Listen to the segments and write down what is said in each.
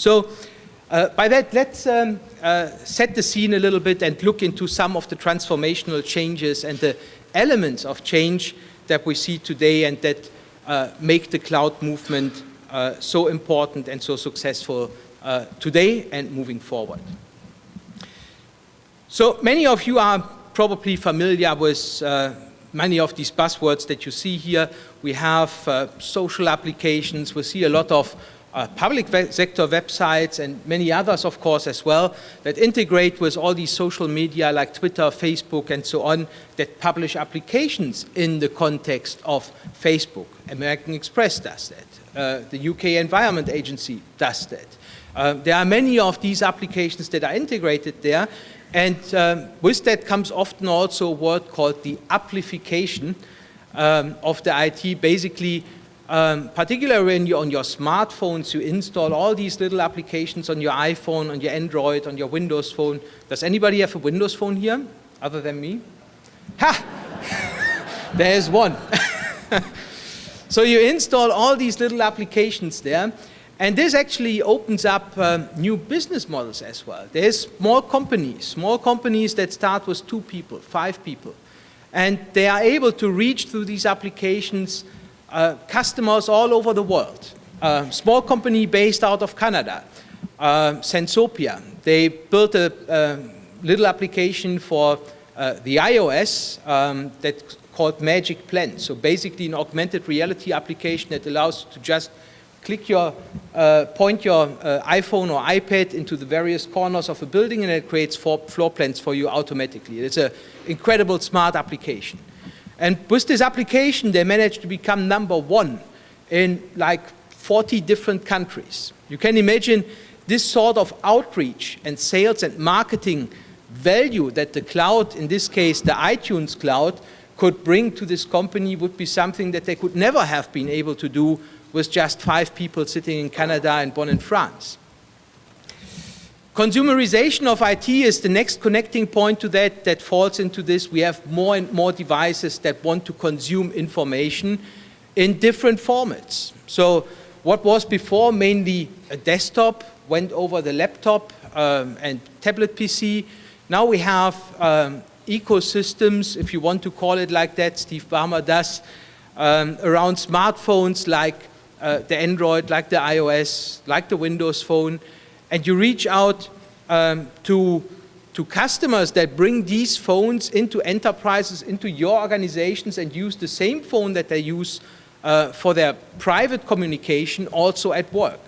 So by that, let's set the scene a little bit and look into some of the transformational changes and the elements of change that we see today and that make the cloud movement so important and so successful today and moving forward. So many of you are probably familiar with many of these buzzwords that you see here. We have social applications. We see a lot of public sector websites and many others, of course, as well, that integrate with all these social media like Twitter, Facebook, and so on, that publish applications in the context of Facebook. American Express does that. The UK Environment Agency does that. There are many of these applications that are integrated there, and with that comes often also a word called the application of the IT. Basically, particularly when you're on your smartphones, you install all these little applications on your iPhone, on your Android, on your Windows phone. Does anybody have a Windows phone here, other than me? Ha! There's one. So you install all these little applications there, and this actually opens up new business models as well. There's small companies that start with 2 people, 5 people, and they are able to reach through these applications customers all over the world. Small company based out of Canada, Sensopia. They built a little application for the iOS that's called Magic Blend. So basically an augmented reality application that allows you to just click your, point your iPhone or iPad into the various corners of a building, and it creates floor plans for you automatically. It's an incredible smart application. And with this application, they managed to become #1 in like 40 different countries. You can imagine this sort of outreach and sales and marketing value that the cloud, in this case the iTunes cloud, could bring to this company would be something that they could never have been able to do with just 5 people sitting in Canada and 1 in France. Consumerization of IT is the next connecting point to that falls into this. We have more and more devices that want to consume information in different formats. So what was before mainly a desktop went over the laptop and tablet PC. Now we have ecosystems, if you want to call it like that, Steve Ballmer does, around smartphones like the Android, like the iOS, like the Windows Phone, and you reach out to customers that bring these phones into enterprises, into your organizations, and use the same phone that they use for their private communication also at work.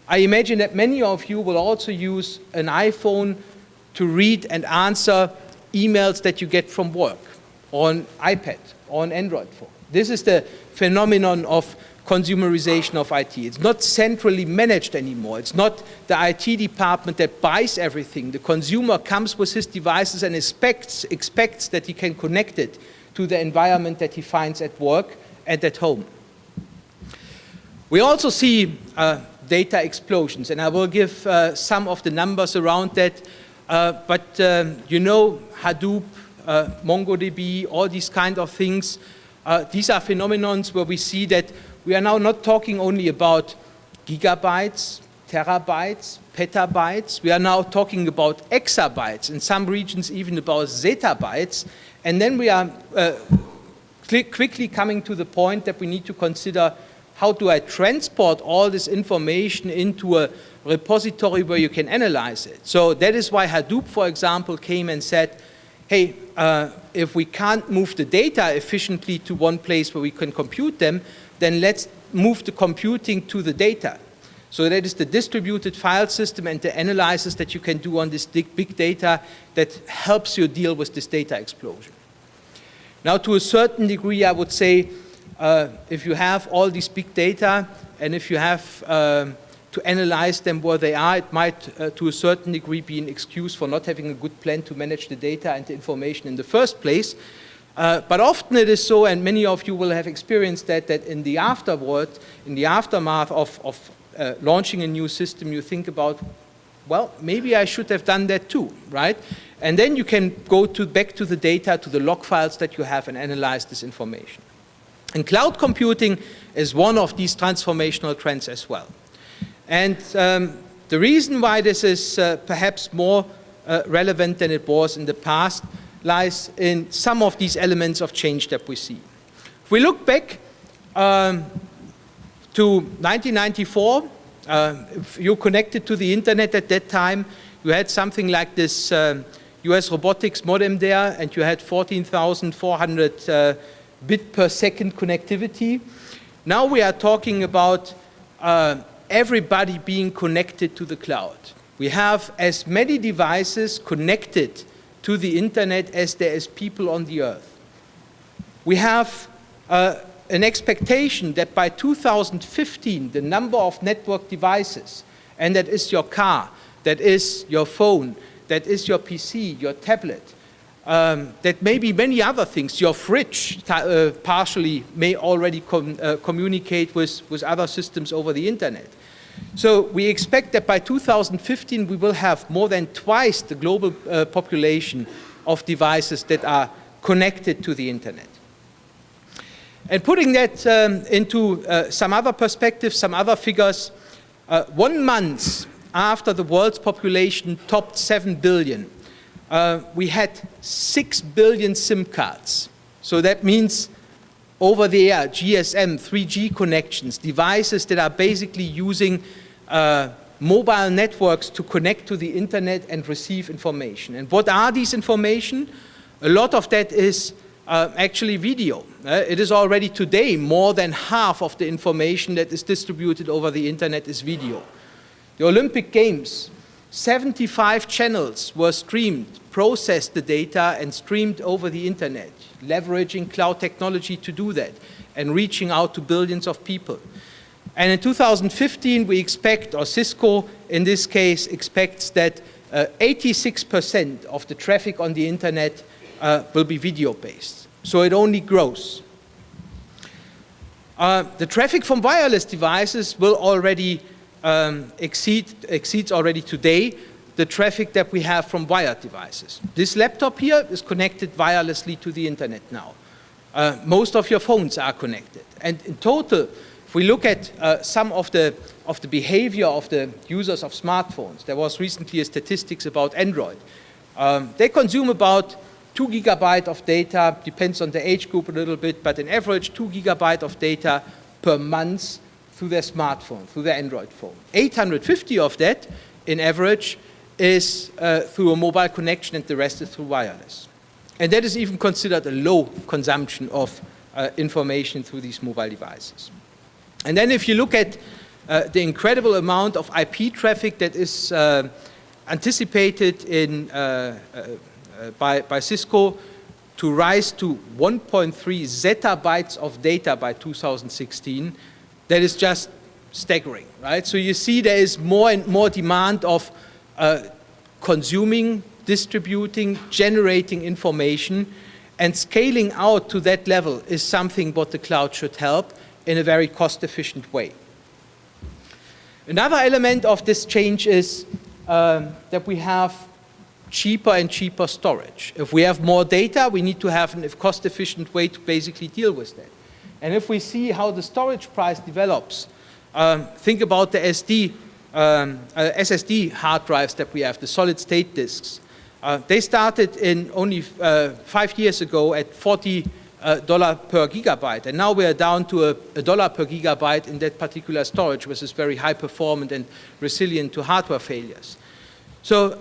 I imagine that many of you will also use an iPhone to read and answer emails that you get from work, on iPad, on Android phone. This is the phenomenon of consumerization of IT. It's not centrally managed anymore. It's not the IT department that buys everything. The consumer comes with his devices and expects that he can connect it to the environment that he finds at work and at home. We also see data explosions, and I will give some of the numbers around that. But you know, Hadoop, MongoDB, all these kind of things, these are phenomenons where we see that we are now not talking only about gigabytes, terabytes, petabytes. We are now talking about exabytes, in some regions even about zettabytes. And then we are quickly coming to the point that we need to consider, how do I transport all this information into a repository where you can analyze it? So that is why Hadoop, for example, came and said, hey, if we can't move the data efficiently to one place where we can compute them, then let's move the computing to the data. So that is the distributed file system and the analysis that you can do on this big data that helps you deal with this data explosion. Now, to a certain degree, I would say, if you have all these big data and if you have to analyze them where they are, it might, to a certain degree, be an excuse for not having a good plan to manage the data and the information in the first place. But often it is so, and many of you will have experienced that in the aftermath of launching a new system, you think about, well, maybe I should have done that too, right? And then you can go back to the data, to the log files that you have, and analyze this information. And cloud computing is one of these transformational trends as well. And The reason why this is perhaps more relevant than it was in the past lies in some of these elements of change that we see. If we look back to 1994, if you connected to the internet at that time, you had something like this US robotics modem there, and you had 14,400 bit per second connectivity. Now we are talking about everybody being connected to the cloud. We have as many devices connected to the internet as there is people on the earth. We have an expectation that by 2015, the number of network devices, and that is your car, that is your phone, that is your PC, your tablet, that may be many other things, your fridge partially may already communicate with other systems over the internet. So we expect that by 2015 we will have more than twice the global population of devices that are connected to the internet. And putting that into some other perspectives, some other figures, 1 month after the world's population topped 7 billion, we had 6 billion SIM cards. So that means over-the-air, GSM, 3G connections, devices that are basically using mobile networks to connect to the internet and receive information. And what are these information? A lot of that is actually video. It is already today more than half of the information that is distributed over the internet is video. The Olympic Games, 75 channels were streamed, processed the data and streamed over the internet, leveraging cloud technology to do that and reaching out to billions of people. And in 2015 we expect, or Cisco in this case expects that 86% of the traffic on the internet will be video based. So it only grows. The traffic from wireless devices will already exceeds already today the traffic that we have from wired devices. This laptop here is connected wirelessly to the internet now. Most of your phones are connected. And in total, if we look at some of the behavior of the users of smartphones, there was recently a statistics about Android. They consume about 2 gigabytes of data, depends on the age group a little bit, but on average 2 gigabytes of data per month through their smartphone, through their Android phone. 850 of that, in average, is through a mobile connection, and the rest is through wireless. And that is even considered a low consumption of information through these mobile devices. And then if you look at the incredible amount of IP traffic that is anticipated by Cisco to rise to 1.3 zettabytes of data by 2016, that is just staggering, right? So you see there is more and more demand of consuming, distributing, generating information, and scaling out to that level is something what the cloud should help in a very cost-efficient way. Another element of this change is that we have cheaper and cheaper storage. If we have more data, we need to have a cost-efficient way to basically deal with that. And if we see how the storage price develops, think about the SSD hard drives that we have, the solid-state disks. They started in only 5 years ago at $40 per gigabyte, and now we are down to $1 per gigabyte in that particular storage, which is very high performant and resilient to hardware failures. So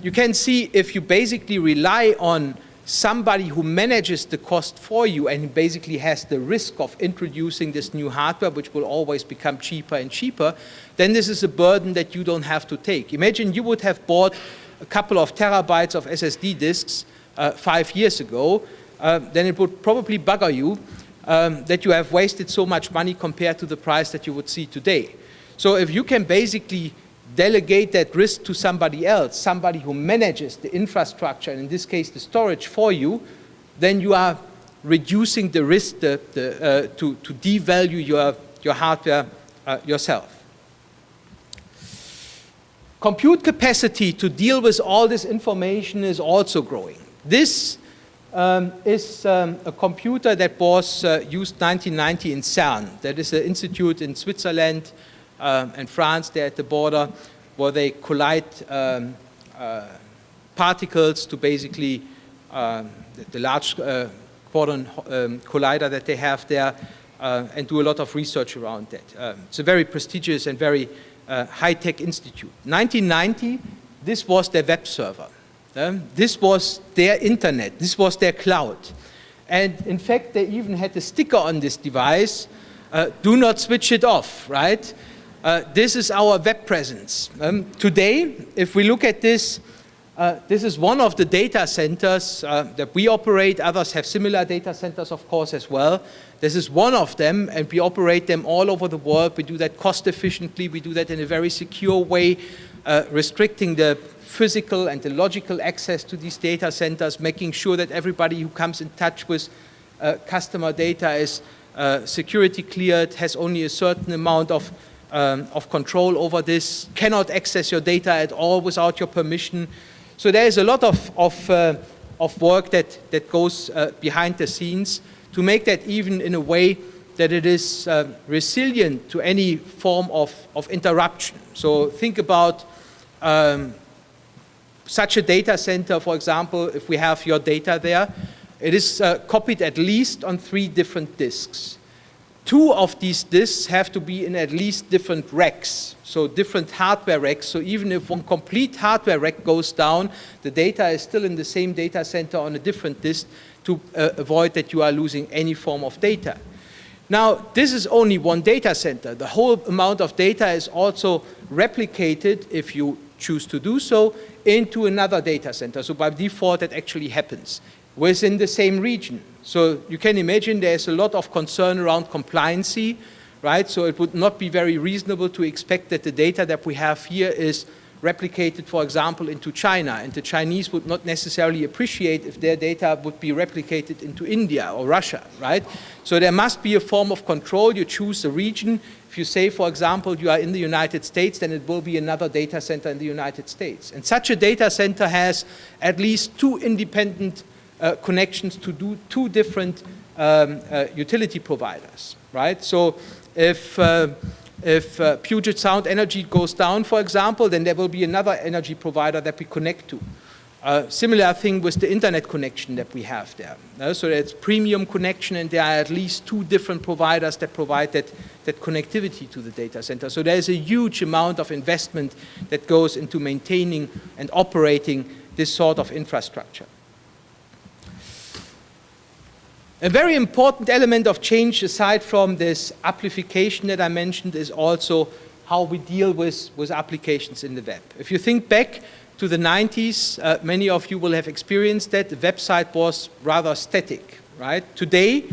you can see if you basically rely on somebody who manages the cost for you and basically has the risk of introducing this new hardware, which will always become cheaper and cheaper, then this is a burden that you don't have to take. Imagine you would have bought a couple of terabytes of SSD disks 5 years ago, then it would probably bugger you that you have wasted so much money compared to the price that you would see today. So if you can basically delegate that risk to somebody else, somebody who manages the infrastructure, and in this case the storage for you, then you are reducing the risk to devalue your hardware yourself. Compute capacity to deal with all this information is also growing. This is a computer that was used 1990 in CERN. That is an institute in Switzerland and France, there at the border, where they collide particles to basically the large quadrant collider that they have there, and do a lot of research around that. It's a very prestigious and very high-tech institute. 1990, this was their web server. This was their internet. This was their cloud. And in fact, they even had a sticker on this device, do not switch it off, right? This is our web presence. Today, if we look at this, this is one of the data centers that we operate. Others have similar data centers, of course, as well. This is one of them, and we operate them all over the world. We do that cost efficiently. We do that in a very secure way, restricting the physical and the logical access to these data centers, making sure that everybody who comes in touch with customer data is security cleared, has only a certain amount of control over this, cannot access your data at all without your permission. So there is a lot of work that goes behind the scenes to make that even in a way that it is resilient to any form of interruption. So think about such a data center, for example, if we have your data there, it is copied at least on 3 different disks. 2 of these disks have to be in at least different racks, so different hardware racks. So even if one complete hardware rack goes down, the data is still in the same data center on a different disk to avoid that you are losing any form of data. Now, this is only one data center. The whole amount of data is also replicated, if you choose to do so, into another data center. So by default, that actually happens within the same region. So you can imagine there's a lot of concern around compliancy, right? So it would not be very reasonable to expect that the data that we have here is replicated, for example, into China. And the Chinese would not necessarily appreciate if their data would be replicated into India or Russia, right? So there must be a form of control. You choose a region. If you say, for example, you are in the United States, then it will be another data center in the United States. And such a data center has at least 2 independent connections to 2 different utility providers, right? So if Puget Sound Energy goes down, for example, then there will be another energy provider that we connect to. Similar thing with the internet connection that we have there. So it's premium connection, and there are at least 2 different providers that provide that connectivity to the data center. So there's a huge amount of investment that goes into maintaining and operating this sort of infrastructure. A very important element of change, aside from this amplification that I mentioned, is also how we deal with applications in the web. If you think back to the 90s, many of you will have experienced that. The website was rather static, right? Today,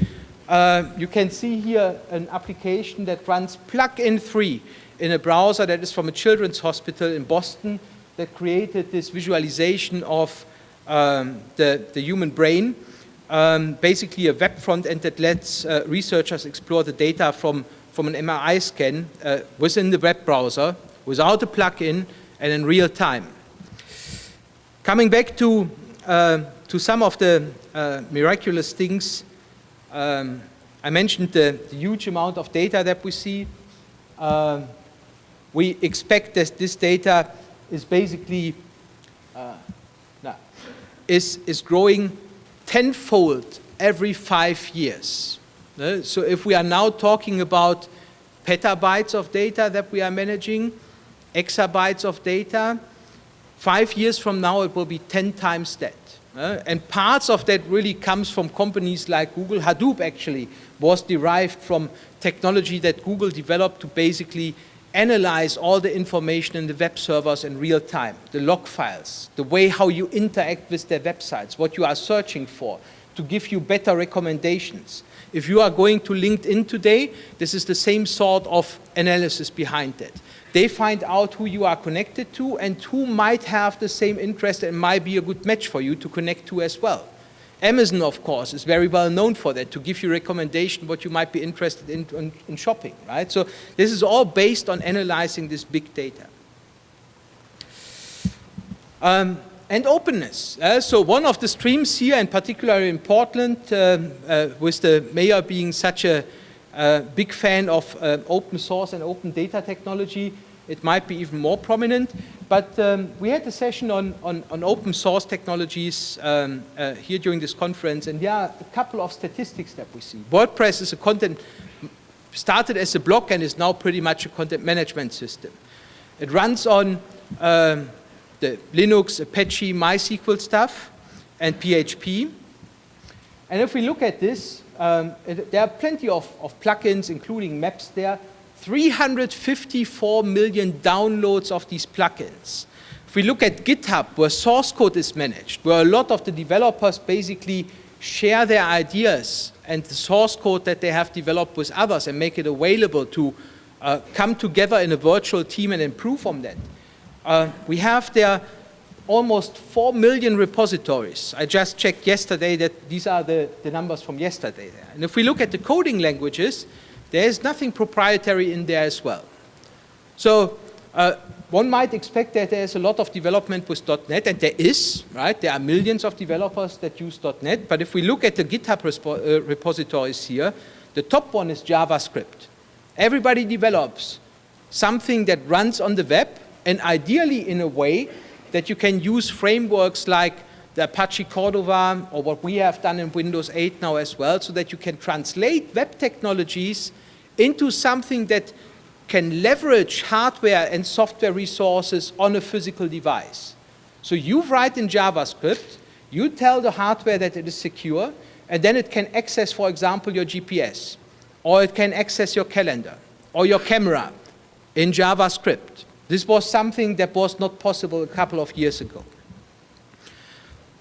you can see here an application that runs plug-in free in a browser that is from a children's hospital in Boston that created this visualization of the human brain. Basically a web front end that lets researchers explore the data from an MRI scan within the web browser, without a plugin, and in real time. Coming back to some of the miraculous things, I mentioned the huge amount of data that we see. We expect that this data is basically is growing tenfold every 5 years. So if we are now talking about petabytes of data that we are managing, exabytes of data, 5 years from now it will be 10 times that. And parts of that really comes from companies like Google. Hadoop actually was derived from technology that Google developed to basically analyze all the information in the web servers in real time, the log files, the way how you interact with their websites, what you are searching for, to give you better recommendations. If you are going to LinkedIn today, this is the same sort of analysis behind it. They find out who you are connected to and who might have the same interest and might be a good match for you to connect to as well. Amazon, of course, is very well known for that, to give you recommendation what you might be interested in shopping, right? So this is all based on analyzing this big data. And openness. So one of the streams here, and particularly in Portland, with the mayor being such a big fan of open source and open data technology, it might be even more prominent. But we had a session on open source technologies here during this conference, and there are a couple of statistics that we see. WordPress is a content, started as a blog and is now pretty much a content management system. It runs on the Linux, Apache, MySQL stuff, and PHP. And if we look at this, there are plenty of plugins, including maps there. 354 million downloads of these plugins. If we look at GitHub, where source code is managed, where a lot of the developers basically share their ideas and the source code that they have developed with others and make it available to come together in a virtual team and improve on that. We have there almost 4 million repositories. I just checked yesterday that these are the numbers from yesterday there. And if we look at the coding languages, there is nothing proprietary in there as well. So one might expect that there's a lot of development with .NET, and there is, right? There are millions of developers that use .NET, but if we look at the GitHub repositories here, the top one is JavaScript. Everybody develops something that runs on the web, and ideally in a way that you can use frameworks like the Apache Cordova, or what we have done in Windows 8 now as well, so that you can translate web technologies into something that can leverage hardware and software resources on a physical device. So you write in JavaScript, you tell the hardware that it is secure, and then it can access, for example, your GPS, or it can access your calendar, or your camera in JavaScript. This was something that was not possible a couple of years ago.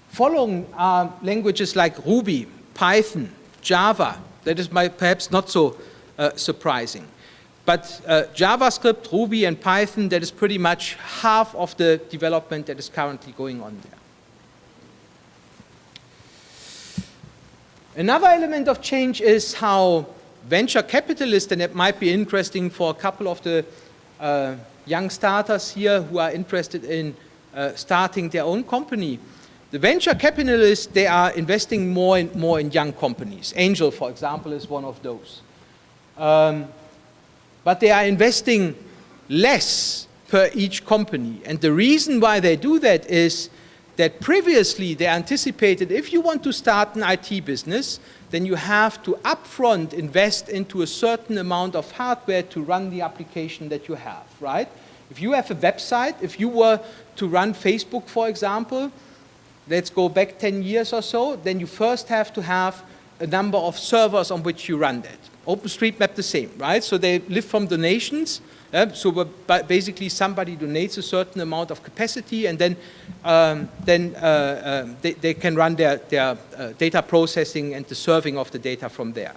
Following are languages like Ruby, Python, Java. That is perhaps not so surprising. But JavaScript, Ruby, and Python, that is pretty much half of the development that is currently going on there. Another element of change is how venture capitalists, and it might be interesting for a couple of the young starters here who are interested in starting their own company. The venture capitalists, they are investing more in young companies. Angel, for example, is one of those. But they are investing less per each company. And the reason why they do that is that previously they anticipated if you want to start an IT business, then you have to upfront invest into a certain amount of hardware to run the application that you have, right? If you have a website, if you were to run Facebook, for example, let's go back 10 years or so, then you first have to have a number of servers on which you run that. OpenStreetMap the same, right? So they live from donations. So basically somebody donates a certain amount of capacity, and then they can run their data processing and the serving of the data from there.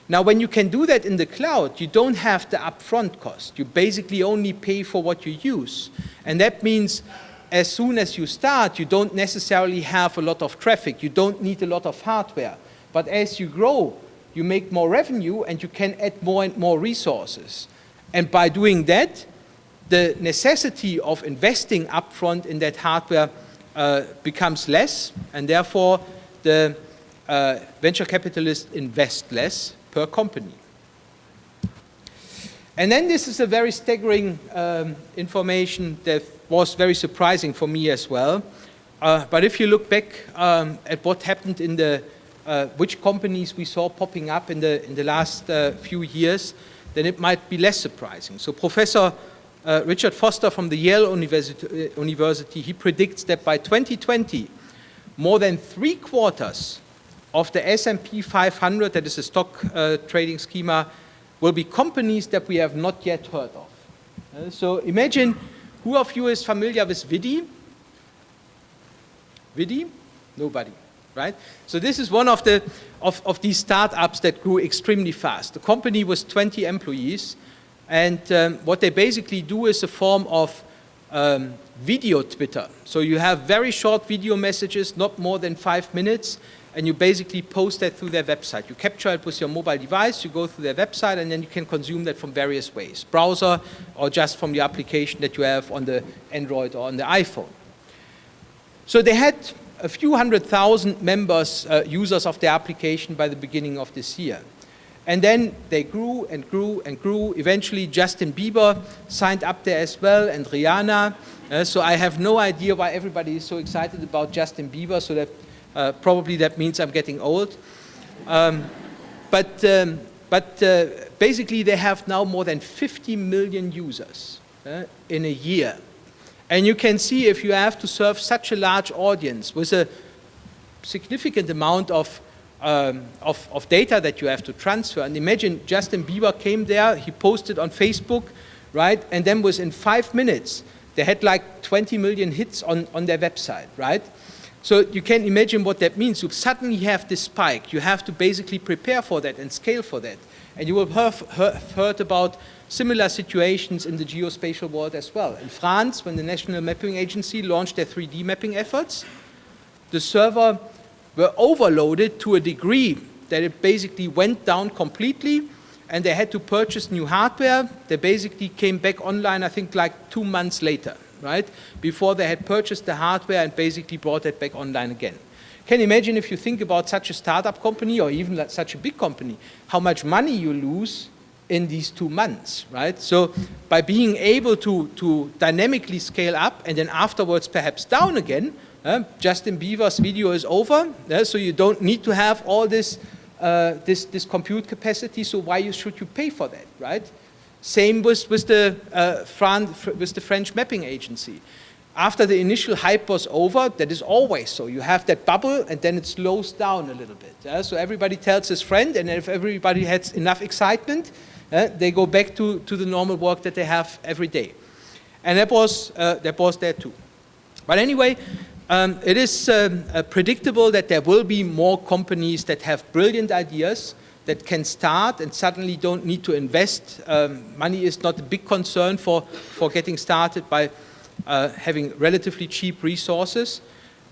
Now, when you can do that in the cloud, you don't have the upfront cost. You basically only pay for what you use. And that means as soon as you start, you don't necessarily have a lot of traffic. You don't need a lot of hardware. But as you grow, you make more revenue and you can add more and more resources. And by doing that, the necessity of investing upfront in that hardware becomes less, and therefore the venture capitalists invest less per company. And then this is a very staggering information that was very surprising for me as well. But if you look back at what happened in the which companies we saw popping up in the last few years, then it might be less surprising. So Professor Richard Foster from the Yale University, he predicts that by 2020, more than 3/4 of the S&P 500, that is a stock trading schema, will be companies that we have not yet heard of. So imagine, who of you is familiar with Vidi? Vidi? Nobody. Right? So this is one of these startups that grew extremely fast. The company was 20 employees, and what they basically do is a form of video Twitter. So you have very short video messages, not more than 5 minutes, and you basically post that through their website. You capture it with your mobile device, you go through their website, and then you can consume that from various ways, browser or just from the application that you have on the Android or on the iPhone. So they had a few 100,000 members, users of the application by the beginning of this year. And then they grew and grew and grew. Eventually, Justin Bieber signed up there as well, and Rihanna. So I have no idea why everybody is so excited about Justin Bieber, so that probably that means I'm getting old. But basically, they have now more than 50 million users in a year. And you can see if you have to serve such a large audience with a significant amount of data that you have to transfer. And imagine Justin Bieber came there, he posted on Facebook, right? And then within 5 minutes, they had like 20 million hits on their website, right? So you can imagine what that means. You suddenly have this spike. You have to basically prepare for that and scale for that. And you will have heard about similar situations in the geospatial world as well. In France, when the National Mapping Agency launched their 3D mapping efforts, the server were overloaded to a degree that it basically went down completely, and they had to purchase new hardware. They basically came back online, I think, like 2 months later, right? Before they had purchased the hardware and basically brought it back online again. Can you imagine if you think about such a startup company or even like such a big company, how much money you lose in these 2 months, right? So by being able to dynamically scale up and then afterwards perhaps down again, Justin Bieber's video is over, so you don't need to have all this compute capacity, so why should you pay for that, right? Same with the French mapping agency. After the initial hype was over, that is always so. You have that bubble and then it slows down a little bit. So everybody tells his friend, and if everybody has enough excitement, they go back to the normal work that they have every day. And that was there too. But anyway, it is predictable that there will be more companies that have brilliant ideas that can start and suddenly don't need to invest. Money is not a big concern for getting started by having relatively cheap resources.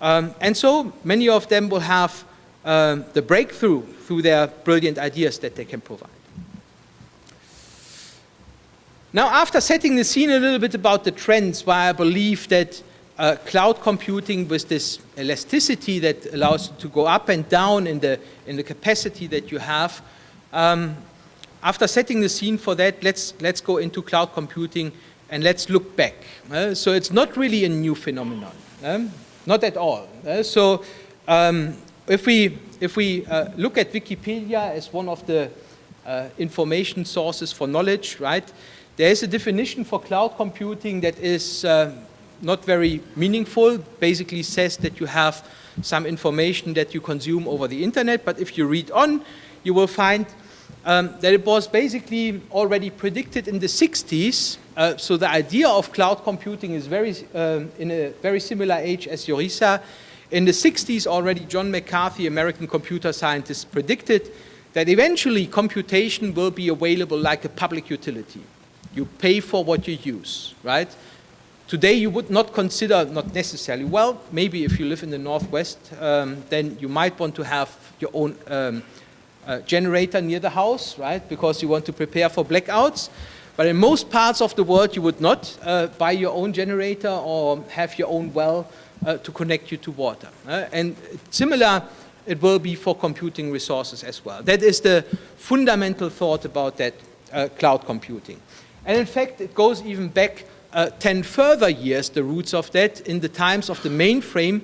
And so many of them will have the breakthrough through their brilliant ideas that they can provide. Now, after setting the scene a little bit about the trends, why I believe that cloud computing with this elasticity that allows you to go up and down in the capacity that you have. After setting the scene for that, let's go into cloud computing and let's look back. So it's not really a new phenomenon, not at all. So if we look at Wikipedia as one of the information sources for knowledge, right? There is a definition for cloud computing that is not very meaningful, basically says that you have some information that you consume over the internet, but if you read on, you will find that it was basically already predicted in the 60s. So the idea of cloud computing is in a very similar age as Yorisa. In the 60s already, John McCarthy, American computer scientist, predicted that eventually computation will be available like a public utility. You pay for what you use, right? Today you would not consider, not necessarily, well, maybe if you live in the Northwest, then you might want to have your own generator near the house, right? Because you want to prepare for blackouts. But in most parts of the world, you would not buy your own generator or have your own well to connect you to water. And similar, it will be for computing resources as well. That is the fundamental thought about that cloud computing. And in fact, it goes even back 10 further years, the roots of that. In the times of the mainframe,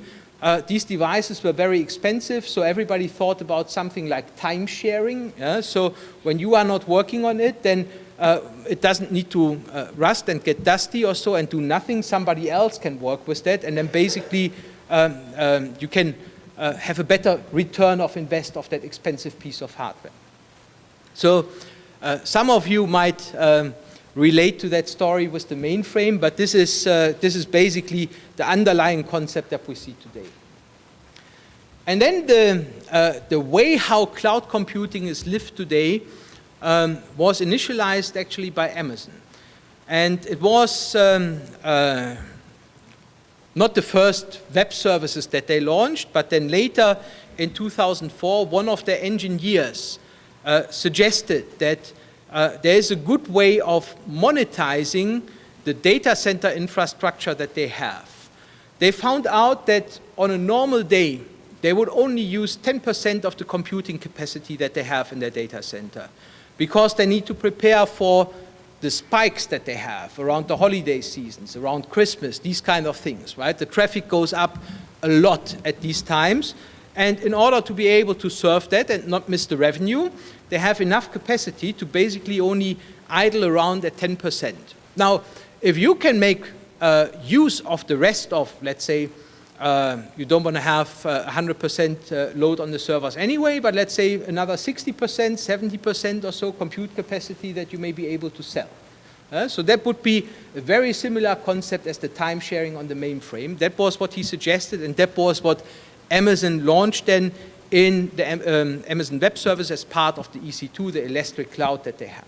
these devices were very expensive, so everybody thought about something like time sharing. So when you are not working on it, then it doesn't need to rust and get dusty or so and do nothing. Somebody else can work with that, and then basically you can have a better return of invest of that expensive piece of hardware. So some of you might relate to that story with the mainframe, but this is basically the underlying concept that we see today. And then the way how cloud computing is lived today was initialized actually by Amazon. And it was not the first web services that they launched, but then later in 2004, one of their engineers suggested that there is a good way of monetizing the data center infrastructure that they have. They found out that on a normal day, they would only use 10% of the computing capacity that they have in their data center, because they need to prepare for the spikes that they have around the holiday seasons, around Christmas, these kind of things, right? The traffic goes up a lot at these times, and in order to be able to serve that and not miss the revenue, they have enough capacity to basically only idle around at 10%. Now, if you can make use of the rest of, let's say, you don't want to have 100% load on the servers anyway, but let's say another 60%, 70% or so compute capacity that you may be able to sell. So that would be a very similar concept as the time sharing on the mainframe. That was what he suggested, and that was what Amazon launched then in the Amazon Web Service as part of the EC2, the Elastic Cloud that they have.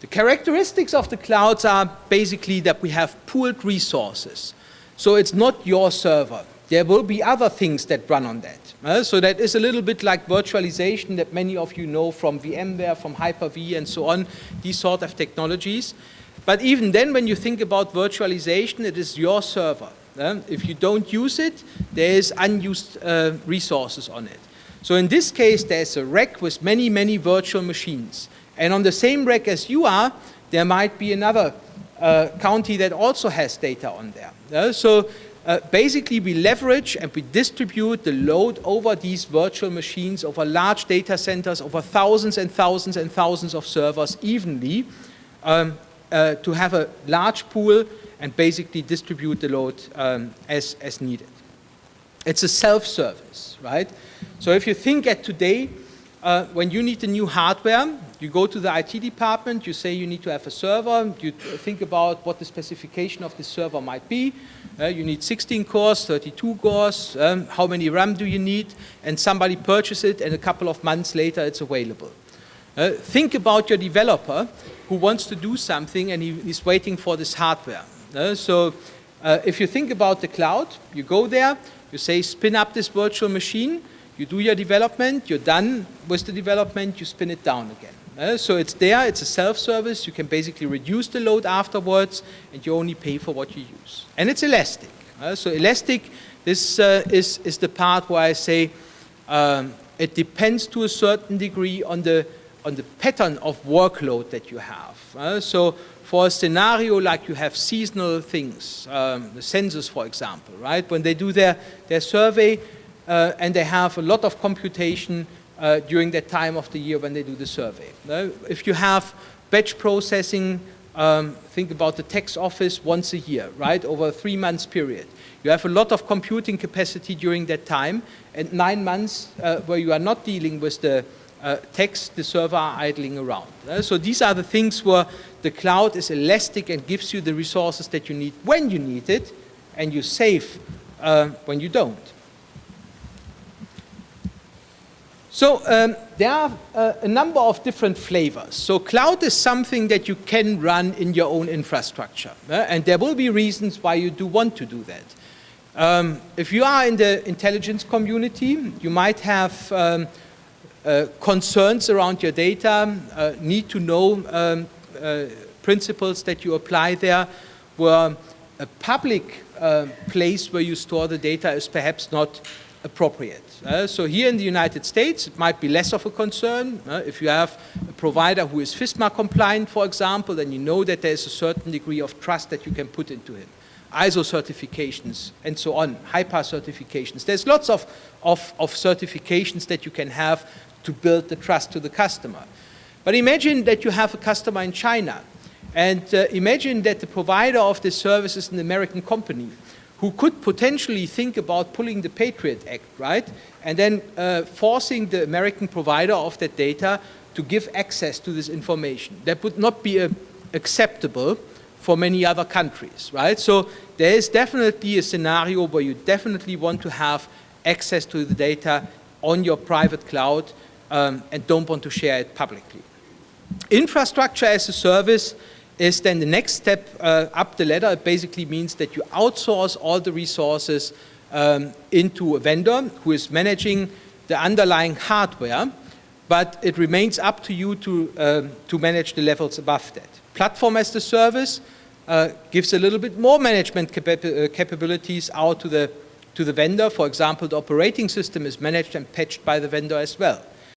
The characteristics of the clouds are basically that we have pooled resources. So it's not your server. There will be other things that run on that. So that is a little bit like virtualization that many of you know from VMware, from Hyper-V and so on, these sort of technologies. But even then, when you think about virtualization, it is your server. If you don't use it, there is unused resources on it. So in this case, there's a rack with many, many virtual machines. And on the same rack as you are, there might be another county that also has data on there. So basically, we leverage and we distribute the load over these virtual machines, over large data centers, over thousands and thousands and thousands of servers evenly, to have a large pool and basically distribute the load as needed. It's a self-service, right? So if you think at today, when you need a new hardware, you go to the IT department, you say you need to have a server, you think about what the specification of the server might be. You need 16 cores, 32 cores, how many RAM do you need, and somebody purchases it, and a couple of months later it's available. Think about your developer who wants to do something and he's waiting for this hardware. So if you think about the cloud, you go there, you say spin up this virtual machine, you do your development, you're done with the development, you spin it down again. So it's there, it's a self-service, you can basically reduce the load afterwards, and you only pay for what you use. And it's elastic. So elastic, this is the part where I say it depends to a certain degree on the pattern of workload that you have. So for a scenario like you have seasonal things, the census, for example, right? When they do their survey, and they have a lot of computation during that time of the year when they do the survey. If you have batch processing, think about the tax office once a year, right, over a 3 months period. You have a lot of computing capacity during that time, and 9 months where you are not dealing with the tax, the server are idling around. So these are the things where the cloud is elastic and gives you the resources that you need when you need it, and you save when you don't. So there are a number of different flavors. So cloud is something that you can run in your own infrastructure. And there will be reasons why you do want to do that. If you are in the intelligence community, you might have concerns around your data, need to know principles that you apply there, where a public place where you store the data is perhaps not appropriate. So here in the United States, it might be less of a concern. If you have a provider who is FISMA compliant, for example, then you know that there is a certain degree of trust that you can put into him. ISO certifications and so on, HIPAA certifications. There's lots of certifications that you can have to build the trust to the customer. But imagine that you have a customer in China, and imagine that the provider of this service is an American company who could potentially think about pulling the Patriot Act, right? And then forcing the American provider of that data to give access to this information. That would not be acceptable for many other countries, right? So there is definitely a scenario where you definitely want to have access to the data on your private cloud and don't want to share it publicly. Infrastructure as a service is then the next step up the ladder. It basically means that you outsource all the resources into a vendor who is managing the underlying hardware, but it remains up to you to manage the levels above that. Platform as the service gives a little bit more management capabilities out to the to the vendor. For example, the operating system is managed and patched by the vendor as well.